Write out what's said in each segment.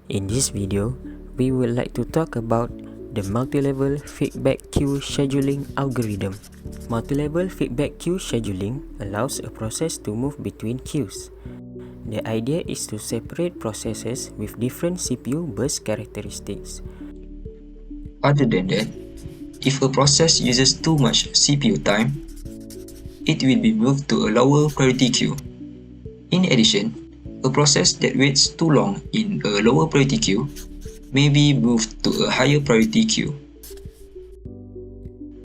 In this video, we would like to talk about the multi-level feedback queue scheduling algorithm. Multi-level feedback queue scheduling allows a process to move between queues. The idea is to separate processes with different CPU burst characteristics. Other than that, if a process uses too much CPU time, it will be moved to a lower priority queue. In addition, a process that waits too long in a lower priority queue may be moved to a higher priority queue.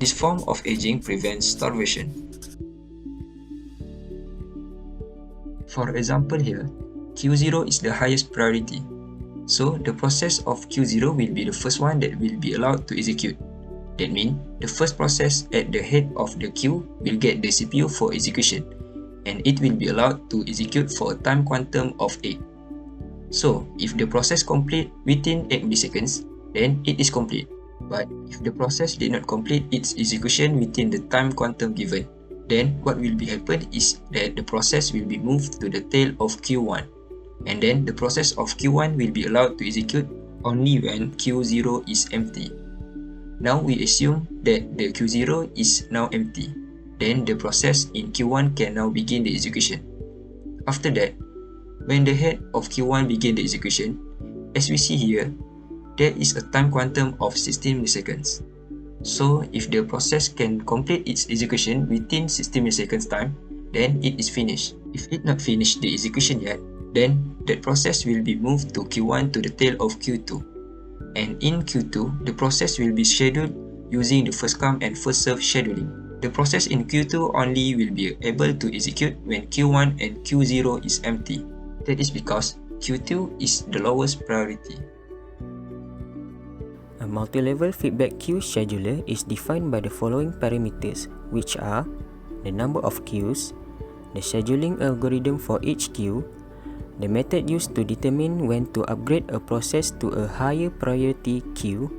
This form of aging prevents starvation. For example here, Q0 is the highest priority, so the process of Q0 will be the first one that will be allowed to execute. That means the first process at the head of the queue will get the CPU for execution, and it will be allowed to execute for a time quantum of 8. So, if the process complete within 8 milliseconds, then it is complete. But if the process did not complete its execution within the time quantum given, then what will be happen is that the process will be moved to the tail of Q1, and then the process of Q1 will be allowed to execute only when Q0 is empty. Now we assume that the Q0 is now empty. Then the process in Q1 can now begin the execution. After that, when the head of Q1 begin the execution, as we see here, there is a time quantum of 16 milliseconds. So if the process can complete its execution within 16 milliseconds time, then it is finished. If it not finished the execution yet, then that process will be moved to Q1 to the tail of Q2. And in Q2, the process will be scheduled using the first come and first serve scheduling. The process in Q2 only will be able to execute when Q1 and Q0 is empty. That is because Q2 is the lowest priority. A multi-level feedback queue scheduler is defined by the following parameters, which are the number of queues, the scheduling algorithm for each queue, the method used to determine when to upgrade a process to a higher priority queue,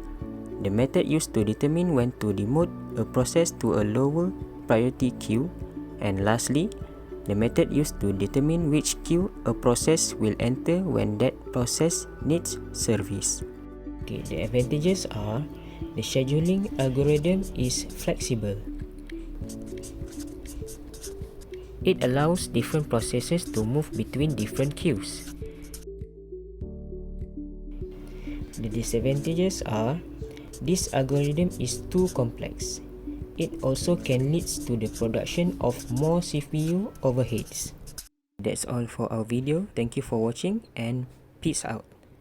the method used to determine when to demote a process to a lower priority queue, and lastly, the method used to determine which queue a process will enter when that process needs service. Okay, the advantages are the scheduling algorithm is flexible. It allows different processes to move between different queues. The disadvantages are this algorithm is too complex. It also can lead to the production of more CPU overheads. That's all for our video. Thank you for watching and peace out.